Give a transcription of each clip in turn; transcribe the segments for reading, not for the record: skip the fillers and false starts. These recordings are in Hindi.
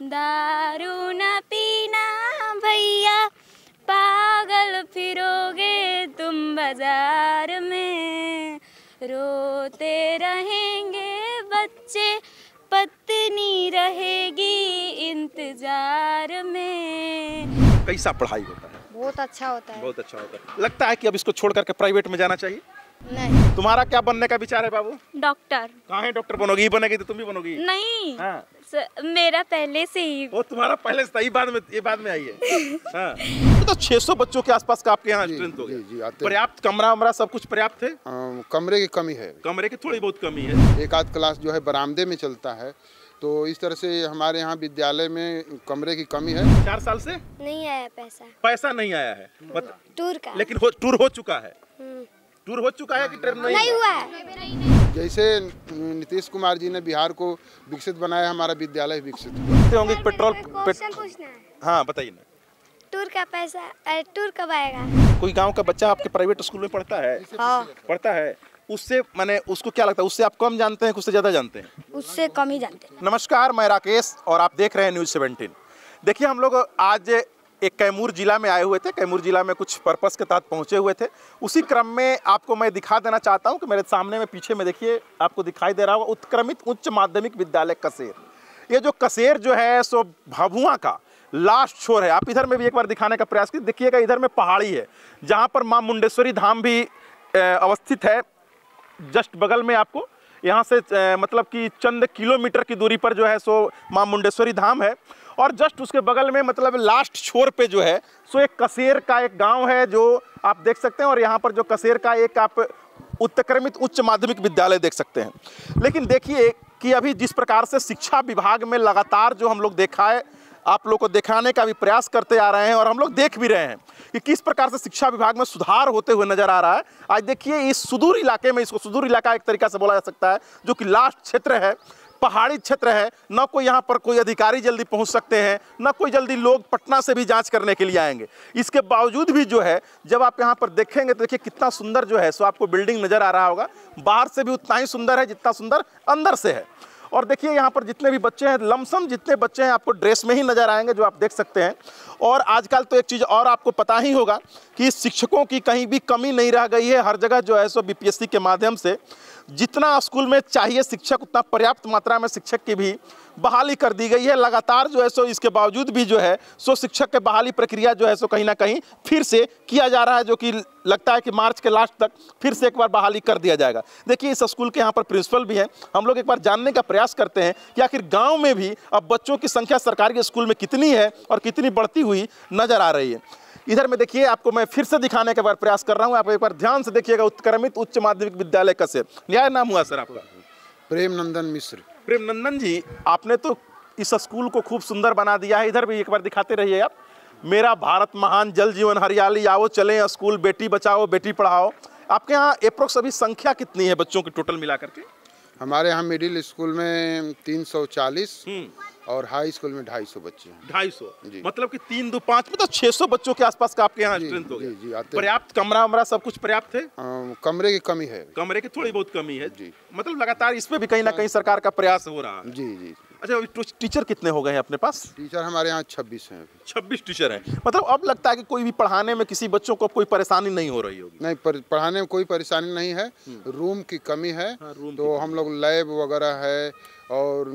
दारू न पीना भैया, पागल फिरोगे तुम बाजार में, रोते रहेंगे बच्चे, पत्नी रहेगी इंतजार में। कैसा पढ़ाई होता है? बहुत अच्छा होता है। बहुत अच्छा होता है। लगता है कि अब इसको छोड़ करके प्राइवेट में जाना चाहिए? नहीं। तुम्हारा क्या बनने का विचार है बाबू? डॉक्टर। कहाँ है डॉक्टर? बनोगी? बनेगी तो तुम भी बनोगी? नहीं। हाँ। मेरा पहले से ही। वो तुम्हारा पहले से ही, ये बाद में आई है। हाँ। तो 600 बच्चों के आसपास का आपके यहाँ स्ट्रेंथ हो गया। पर्याप्त कमरा वमरा सब कुछ पर्याप्त है? कमरे की कमी है। कमरे की थोड़ी बहुत कमी है। एक आध क्लास जो है बरामदे में चलता है, तो इस तरह से हमारे यहाँ विद्यालय में कमरे की कमी है। 4 साल से नहीं आया पैसा। पैसा नहीं आया है टूर का। लेकिन टूर हो चुका है। टूर हो चुका है कि ट्रेन नहीं हुआ है। जैसे नीतीश कुमार जी ने बिहार को विकसित बनाया, हमारा विद्यालय विकसित हुआ। होंगे पेट्रोल पूछना है। हाँ बताइए ना। टूर का पैसा टूर कब आएगा? कोई गांव का बच्चा आपके प्राइवेट स्कूल में पढ़ता है? हाँ। पढ़ता है। उससे माने उसको क्या लगता है, उससे आप कम जानते हैं, उससे ज्यादा जानते हैं? उससे कम ही जानते हैं। नमस्कार, मैं राकेश और आप देख रहे हैं न्यूज़ 17। देखिए, हम लोग आज एक कैमूर जिला में आए हुए थे। कैमूर जिला में कुछ पर्पस के तहत पहुंचे हुए थे। उसी क्रम में आपको मैं दिखा देना चाहता हूं कि मेरे सामने में पीछे में देखिए, आपको दिखाई दे रहा होगा उत्क्रमित उच्च माध्यमिक विद्यालय कसेर। ये जो कसेर जो है सो भभुआ का लास्ट छोर है। आप इधर में भी एक बार दिखाने का प्रयास कीजिए। देखिएगा, इधर में पहाड़ी है जहाँ पर माँ मुंडेश्वरी धाम भी अवस्थित है। जस्ट बगल में आपको यहाँ से मतलब कि चंद किलोमीटर की दूरी पर जो है सो माँ मुंडेश्वरी धाम है। और जस्ट उसके बगल में मतलब लास्ट छोर पे जो है सो एक कसेर का एक गांव है जो आप देख सकते हैं। और यहाँ पर जो कसेर का एक आप उत्क्रमित उच्च माध्यमिक विद्यालय देख सकते हैं। लेकिन देखिए कि अभी जिस प्रकार से शिक्षा विभाग में लगातार जो हम लोग देखा है, आप लोग को दिखाने का भी प्रयास करते आ रहे हैं और हम लोग देख भी रहे हैं कि किस प्रकार से शिक्षा विभाग में सुधार होते हुए नजर आ रहा है। आज देखिए, इस सुदूर इलाके में, इसको सुदूर इलाका एक तरीका से बोला जा सकता है, जो कि लास्ट क्षेत्र है, पहाड़ी क्षेत्र है। न कोई यहाँ पर कोई अधिकारी जल्दी पहुँच सकते हैं, न कोई जल्दी लोग पटना से भी जांच करने के लिए आएंगे। इसके बावजूद भी जो है, जब आप यहाँ पर देखेंगे तो देखिए कितना सुंदर जो है सो आपको बिल्डिंग नज़र आ रहा होगा। बाहर से भी उतना ही सुंदर है जितना सुंदर अंदर से है। और देखिए यहाँ पर जितने भी बच्चे हैं, लमसम जितने बच्चे हैं आपको ड्रेस में ही नज़र आएंगे, जो आप देख सकते हैं। और आजकल तो एक चीज़ और आपको पता ही होगा कि शिक्षकों की कहीं भी कमी नहीं रह गई है। हर जगह जो है सो बीपीएससी के माध्यम से जितना स्कूल में चाहिए शिक्षक, उतना पर्याप्त मात्रा में शिक्षक की भी बहाली कर दी गई है। लगातार जो है सो इसके बावजूद भी जो है सो शिक्षक के बहाली प्रक्रिया जो है सो कहीं ना कहीं फिर से किया जा रहा है, जो कि लगता है कि मार्च के लास्ट तक फिर से एक बार बहाली कर दिया जाएगा। देखिए, इस स्कूल के यहाँ पर प्रिंसिपल भी हैं। हम लोग एक बार जानने का प्रयास करते हैं कि आखिर गाँव में भी अब बच्चों की संख्या सरकारी स्कूल में कितनी है और कितनी बढ़ती हुई नजर आ रही है। इधर में देखिए, आपको मैं फिर से दिखाने का बार प्रयास कर रहा हूँ। आप एक बार ध्यान से देखिएगा, उत्क्रमित उच्च माध्यमिक विद्यालय कसेर। क्या नाम हुआ सर आपका? प्रेम नंदन मिश्र। प्रेम नंदन जी, आपने तो इस स्कूल को खूब सुंदर बना दिया है। इधर भी एक बार दिखाते रहिए आप। मेरा भारत महान, जल जीवन हरियाली, आओ चलें स्कूल, बेटी बचाओ बेटी पढ़ाओ। आपके यहाँ अप्रोक्स अभी संख्या कितनी है बच्चों की टोटल मिला करके? हमारे यहाँ मिडिल स्कूल में 340 और हाई स्कूल में 250 बच्चे हैं। 250 मतलब कि 3 2 5 मतलब 600 बच्चों के आसपास का आपके यहाँ स्ट्रेंथ हो गया। पर्याप्त कमरा वमरा सब कुछ पर्याप्त है? कमरे की कमी है। कमरे की थोड़ी बहुत कमी है जी। मतलब लगातार इस पे भी कहीं ना कहीं सरकार का प्रयास हो रहा है। जी जी। अच्छा, अभी टीचर कितने हो गए हैं अपने पास? टीचर हमारे यहाँ 26 हैं। 26 टीचर हैं। मतलब अब लगता है कि कोई भी पढ़ाने में किसी बच्चों को कोई परेशानी नहीं हो रही होगी? नहीं, पढ़ाने में कोई परेशानी नहीं है। रूम की कमी है। तो हम लोग लैब वगैरह है और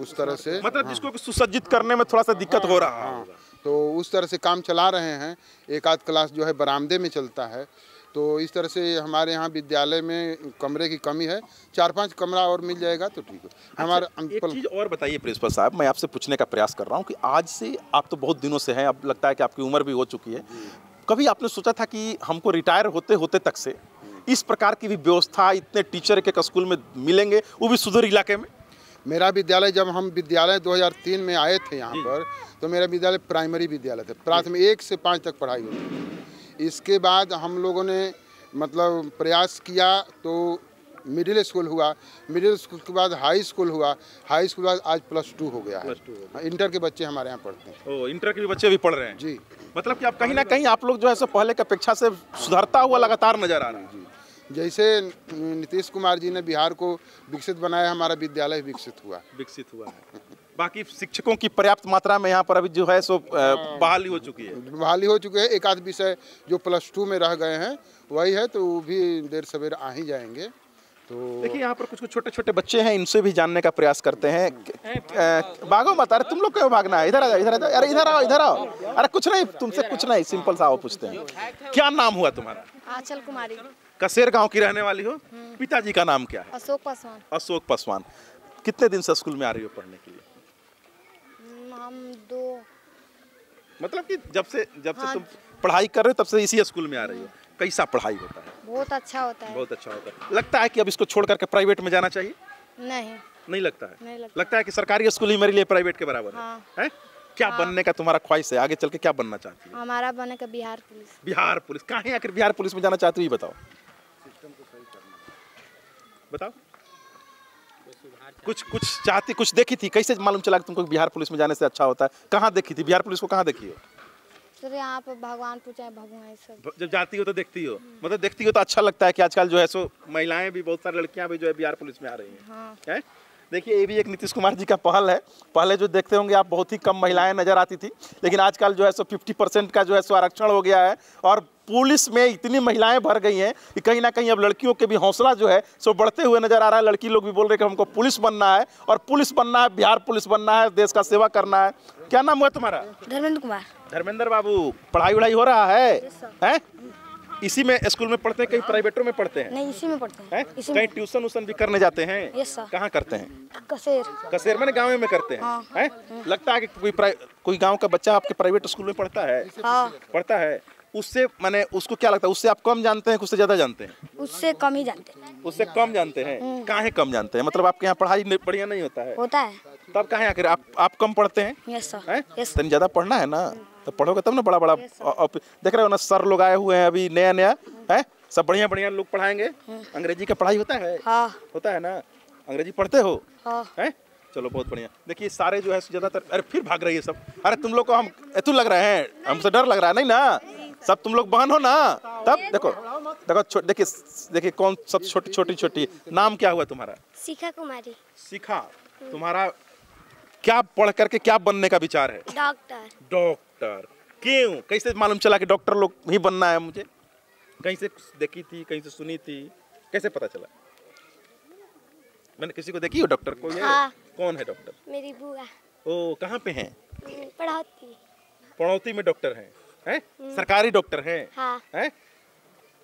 उस तरह से मतलब जिसको सुसज्जित करने में थोड़ा सा दिक्कत हो रहा है, तो उस तरह से काम चला रहे हैं। एक आध क्लास जो है बरामदे में चलता है। तो इस तरह से हमारे यहाँ विद्यालय में कमरे की कमी है। 4-5 कमरा और मिल जाएगा तो ठीक है। हमारा एक चीज़ और बताइए प्रिंसिपल साहब, मैं आपसे पूछने का प्रयास कर रहा हूँ कि आज से आप तो बहुत दिनों से हैं, अब लगता है कि आपकी उम्र भी हो चुकी है। कभी आपने सोचा था कि हमको रिटायर होते होते तक से इस प्रकार की भी व्यवस्था, इतने टीचर के स्कूल में मिलेंगे, वो भी सुदूर इलाके में? मेरा विद्यालय, जब हम विद्यालय 2003 में आए थे यहाँ पर, तो मेरा विद्यालय प्राइमरी विद्यालय था। प्राथमिक 1 से 5 तक पढ़ाई होती थी। इसके बाद हम लोगों ने मतलब प्रयास किया तो मिडिल स्कूल हुआ। मिडिल स्कूल के बाद हाई स्कूल हुआ। हाई स्कूल बाद आज +2 हो गया है। इंटर के बच्चे हमारे यहाँ पढ़ते हैं। ओ, इंटर के भी बच्चे भी पढ़ रहे हैं जी। मतलब कि आप कहीं ना कहीं आप लोग जो है सो पहले की अपेक्षा से सुधरता हुआ लगातार नजर आ रहा है। जैसे नीतीश कुमार जी ने बिहार को विकसित बनाया, हमारा विद्यालय विकसित हुआ है। बाकी शिक्षकों की पर्याप्त मात्रा में यहाँ पर अभी जो है सो बहाली हो चुकी है। बहाली हो चुके हैं। एक आध विषय जो +2 में रह गए हैं वही है, तो वो भी देर सवेर आ ही जाएंगे। तो देखिए यहाँ पर कुछ छोटे छोटे बच्चे हैं, इनसे भी जानने का प्रयास करते हैं। भागो मत, अरे तुम लोग क्यों भागना है, इधर आ, इधर आ, अरे इधर आओ, इधर आओ। अरे कुछ नहीं, तुमसे कुछ नहीं, सिंपल सा आओ पूछते हैं। क्या नाम हुआ तुम्हारा? आंचल कुमारी। कसेर गांव की रहने वाली हो? पिताजी का नाम क्या है? अशोक पासवान। अशोक पासवान। कितने दिन से स्कूल में आ रही हो पढ़ने के लिए? हम 2। मतलब कि जब से तुम पढ़ाई कर रहे हो तब से इसी स्कूल में आ रही हो। कैसा पढ़ाई होता है? बहुत अच्छा होता है। बहुत अच्छा होता है। लगता है कि अब इसको छोड़ करके प्राइवेट में जाना चाहिए? नहीं लगता है। नहीं लगता। लगता है कि सरकारी स्कूल ही मेरे लिए प्राइवेट के बराबर हाँ। है? क्या बनने का तुम्हारा ख्वाहिश है? आगे चल के क्या बनना चाहती है? हमारा बने का बिहार पुलिस। बिहार पुलिस। कहाँ आखिर बिहार पुलिस में जाना चाहती हो, ये बताओ। बताओ। कुछ चाहती, कुछ देखी थी? कैसे मालूम चला कि तुमको बिहार पुलिस में जाने से अच्छा होता है? कहाँ देखी थी बिहार पुलिस को? कहाँ देखी हो? सर यहाँ पर भगवानपुर चाहे भगवान सब। जब जाती हो तो देखती हो, मतलब देखती हो तो अच्छा लगता है कि आजकल जो है सो महिलाएं भी, बहुत सारी लड़कियां भी जो है बिहार पुलिस में आ रही हैं। हाँ। है? देखिए ये भी एक नीतीश कुमार जी का पहल है। पहले जो देखते होंगे आप, बहुत ही कम महिलाएं नजर आती थी, लेकिन आजकल जो है सो 50% का जो है सो आरक्षण हो गया है और पुलिस में इतनी महिलाएं भर गई हैं कि कहीं ना कहीं अब लड़कियों के भी हौसला जो है सो बढ़ते हुए नजर आ रहा है। लड़की लोग भी बोल रहे हैं कि हमको पुलिस बनना है, और पुलिस बनना है, बिहार पुलिस बनना है, देश का सेवा करना है। क्या नाम हुआ तुम्हारा? धर्मेंद्र कुमार। धर्मेंद्र बाबू, पढ़ाई वढ़ाई हो रहा है? इसी में स्कूल में पढ़ते हैं, कहीं प्राइवेटों में पढ़ते हैं? नहीं, इसी में पढ़ते हैं। कहीं ट्यूशन व्यूशन भी करने जाते हैं? Yes sir. कहाँ करते हैं? कसेर मैंने गाँव में करते हैं? लगता है कि कोई गाँव का बच्चा आपके प्राइवेट स्कूल में पढ़ता है? हाँ। पढ़ता है। उससे मैंने उसको क्या लगता है, उससे आप कम जानते हैं, उससे ज्यादा जानते हैं? उससे कम ही जानते हैं। उससे कम जानते हैं? काहे कम जानते हैं? मतलब आपके यहाँ पढ़ाई बढ़िया नहीं होता है? होता है। तब काहे आखिर आप कम पढ़ते हैं? Yes sir. यस। तनी ज्यादा पढ़ना है ना, तो पढ़ोगे तब ना बड़ा बड़ा। देख रहे हो ना, सर लोग आए हुए हैं अभी नया है, सब बढ़िया बढ़िया लोग पढ़ाएंगे। अंग्रेजी का पढ़ाई होता है? हाँ। होता है ना? अंग्रेजी पढ़ते हो? हाँ। है? चलो बहुत बढ़िया। देखिए सारे जो है ज्यादातर, अरे फिर भाग रही है सब। अरे तुम लोग को हम तू लग रहे हैं, हमसे डर लग रहा है नहीं ना? सब तुम लोग बहन हो ना? तब देखो देखिए कौन सब छोटी। नाम क्या हुआ तुम्हारा? शिखा कुमारी। शिखा। तुम्हारा क्या पढ़ करके क्या बनने का विचार है? डॉक्टर। क्यों? कैसे मालूम चला कि डॉक्टर लोग ही बनना है मुझे? कहीं से देखी थी, कहीं से सुनी थी, कैसे पता चला? मैंने किसी को देखी हो डॉक्टर को? हाँ। कौन है डॉक्टर? मेरी बुआ। ओ, कहाँ पे हैं? पढ़ौती में डॉक्टर हैं? सरकारी डॉक्टर हैं? हाँ। हैं?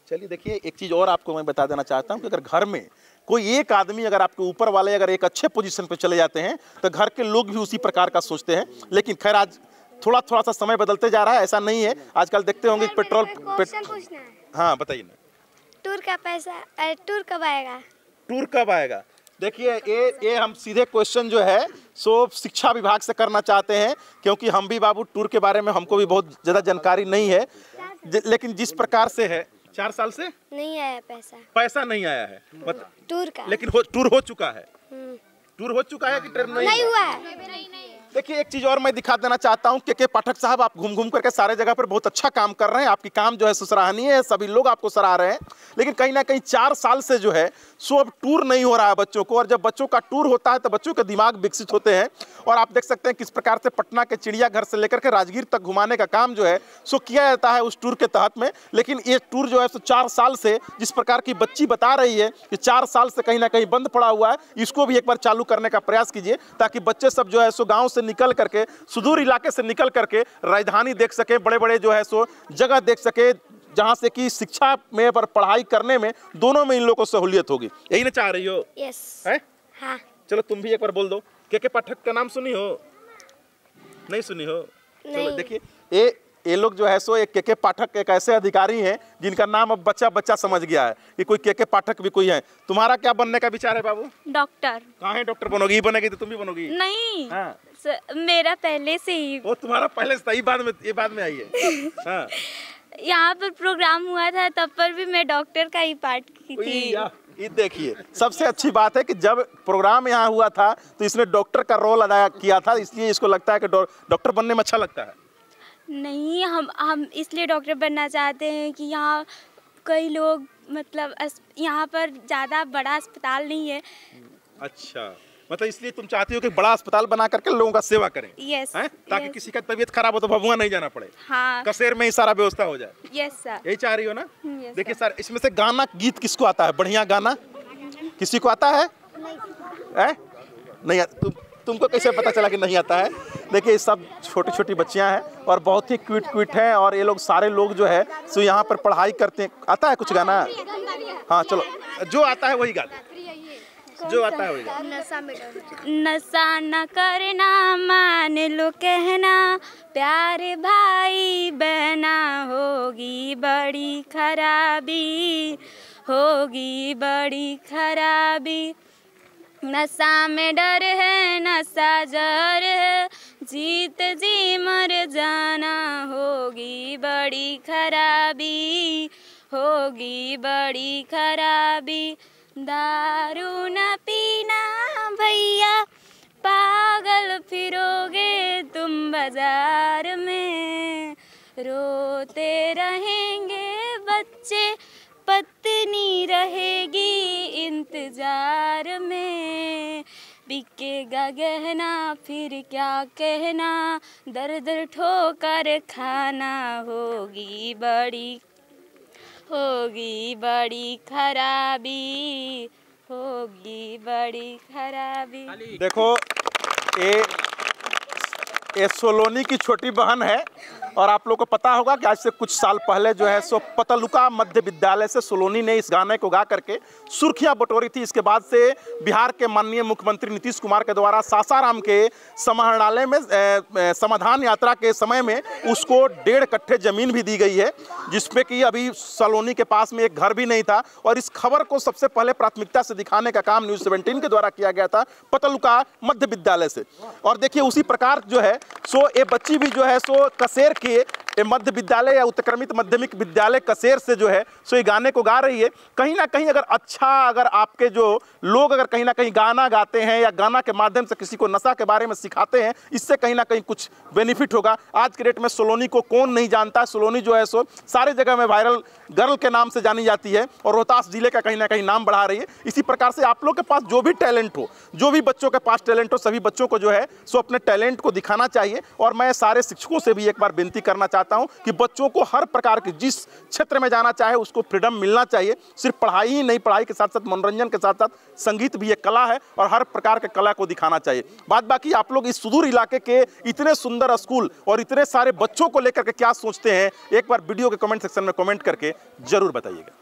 चलिए देखिए, एक चीज और आपको मैं बता देना चाहता हूँ कि अगर घर में कोई एक आदमी, अगर आपके ऊपर वाले अगर एक अच्छे पोजीशन पे चले जाते हैं तो घर के लोग भी उसी प्रकार का सोचते हैं। लेकिन खैर आज थोड़ा सा समय बदलते जा रहा है, ऐसा नहीं है। आजकल देखते होंगे पेट्रोल पूछना है। हाँ बताइए ना। टूर का पैसा, टूर कब आएगा? टूर कब आएगा? देखिए ये हम सीधे क्वेश्चन जो है सो शिक्षा विभाग से करना चाहते हैं, क्योंकि हम भी बाबू टूर के बारे में हमको भी बहुत ज़्यादा जानकारी नहीं है। लेकिन जिस प्रकार से है, 4 साल से नहीं आया पैसा नहीं आया है मतलब टूर का। लेकिन टूर हो चुका है। टूर हो चुका है कि ट्रेन नहीं हुआ है? देखिए एक चीज और मैं दिखा देना चाहता हूं के पाठक साहब, आप घूम करके सारे जगह पर बहुत अच्छा काम कर रहे हैं। आपकी काम जो है सराहनीय है, सभी लोग आपको सराह रहे हैं। लेकिन कहीं ना कहीं 4 साल से जो है सो अब टूर नहीं हो रहा है बच्चों को, और जब बच्चों का टूर होता है तो बच्चों के दिमाग विकसित होते हैं। और आप देख सकते हैं किस प्रकार से पटना के चिड़ियाघर से लेकर के राजगीर तक घुमाने का काम जो है सो किया जाता है उस टूर के तहत में। लेकिन ये टूर जो है सो 4 साल से, जिस प्रकार की बच्ची बता रही है कि 4 साल से कहीं ना कहीं बंद पड़ा हुआ है, इसको भी एक बार चालू करने का प्रयास कीजिए, ताकि बच्चे सब जो है सो गाँव से निकल करके, सुदूर इलाके से निकल करके राजधानी देख सके, बड़े बड़े जो है सो जगह देख सके, जहां से कि शिक्षा में पर पढ़ाई करने में दोनों में इन लोगों को सहूलियत होगी। यही ना चाह रही हो? यस। है? हाँ। चलो तुम भी एक बार बोल दो। के पाठक का नाम सुनी हो? नहीं सुनी हो? चलो देखिए ये लोग जो है सो एक के पाठक एक ऐसे अधिकारी हैं जिनका नाम अब बच्चा समझ गया है कि कोई के पाठक भी कोई है। तुम्हारा क्या बनने का विचार है बाबू? डॉक्टर। कहाँ है डॉक्टर बनोगी? ये बनेगी तो तुम भी बनोगी? नहीं। हाँ। मेरा पहले से ही। वो तुम्हारा पहले से ही, बाद में आई है। हाँ। यहाँ पर प्रोग्राम हुआ था तब पर भी मैं डॉक्टर का ही पार्ट की थी। ये देखिए सबसे अच्छी बात है कि जब प्रोग्राम यहाँ हुआ था तो इसने डॉक्टर का रोल अदा किया था, इसलिए इसको लगता है कि डॉक्टर बनने में अच्छा लगता है। नहीं, हम इसलिए डॉक्टर बनना चाहते हैं कि यहाँ कई लोग, मतलब यहाँ पर ज़्यादा बड़ा अस्पताल नहीं है। अच्छा। मतलब इसलिए तुम चाहती हो कि बड़ा अस्पताल बना करके लोगों का सेवा करें, यस, हैं? ताकि यस। किसी का तबीयत खराब हो तो भभुआ नहीं जाना पड़े, हाँ, कसेर में ही सारा व्यवस्था हो जाए। Yes sir. यही चाह रही हो ना? यस देखिए सर, इसमें से गाना गीत किसको आता है? बढ़िया गाना किसी को आता है? नहीं। तुमको कैसे पता चला कि नहीं आता है? देखिए सब छोटी छोटी बच्चियां हैं और बहुत ही क्यूट हैं और ये लोग सारे लोग जो है सो यहाँ पर पढ़ाई करते हैं। आता है कुछ गाना? हाँ चलो, जो आता है वही गाना, जो आता है वही गाना। नशा न करना, मान लो कहना, प्यार भाई बहना, होगी बड़ी खराबी, होगी बड़ी खराबी। नशा में डर है, नशा जहर है, जीत जी मर जाना, होगी बड़ी खराबी, होगी बड़ी खराबी। दारू न पीना भैया, पागल फिरोगे तुम बाजार में, रोते रहेंगे बच्चे, पत्नी रहेगी इंतजार में, बिकेगा गहना फिर क्या कहना, दर दर ठोकर खाना, होगी बड़ी खराबी, होगी बड़ी खराबी। देखो ये सोलोनी की छोटी बहन है और आप लोगों को पता होगा कि आज से कुछ साल पहले जो है सो पतलुका मध्य विद्यालय से सोलोनी ने इस गाने को गा करके सुर्खियां बटोरी थी। इसके बाद से बिहार के माननीय मुख्यमंत्री नीतीश कुमार के द्वारा सासाराम के समाहरणालय में समाधान यात्रा के समय में उसको 1.5 कट्ठे जमीन भी दी गई है, जिसपे कि अभी सोलोनी के पास में एक घर भी नहीं था। और इस खबर को सबसे पहले प्राथमिकता से दिखाने का काम न्यूज़ 17 के द्वारा किया गया था पतलुका मध्य विद्यालय से। और देखिए उसी प्रकार जो है सो ये बच्ची भी जो है सो कसेर के मध्य विद्यालय या उत्क्रमित माध्यमिक विद्यालय कसेर से जो है सो ये गाने को गा रही है। कहीं ना कहीं अगर आपके जो लोग अगर कहीं ना कहीं गाना गाते हैं या गाना के माध्यम से किसी को नशा के बारे में सिखाते हैं, इससे कहीं ना कहीं कुछ बेनिफिट होगा। आज के डेट में सोलोनी को कौन नहीं जानता? सोलोनी जो है सो सारे जगह में वायरल गर्ल के नाम से जानी जाती है और रोहतास जिले का कहीं ना कहीं नाम बढ़ा रही है। इसी प्रकार से आप लोग के पास जो भी टैलेंट हो, जो भी बच्चों के पास टैलेंट हो, सभी बच्चों को जो है सो अपने टैलेंट को दिखाना चाहिए। और मैं सारे शिक्षकों से भी एक बार विनती करना चाहता हूं कि बच्चों को हर प्रकार की जिस क्षेत्र में जाना चाहे उसको फ्रीडम मिलना चाहिए। सिर्फ पढ़ाई ही नहीं, पढ़ाई के साथ साथ मनोरंजन के साथ साथ संगीत भी एक कला है और हर प्रकार के कला को दिखाना चाहिए। बात बाकी आप लोग इस सुदूर इलाके के इतने सुंदर स्कूल और इतने सारे बच्चों को लेकर के क्या सोचते हैं, एक बार वीडियो के कमेंट सेक्शन में कमेंट करके जरूर बताइएगा।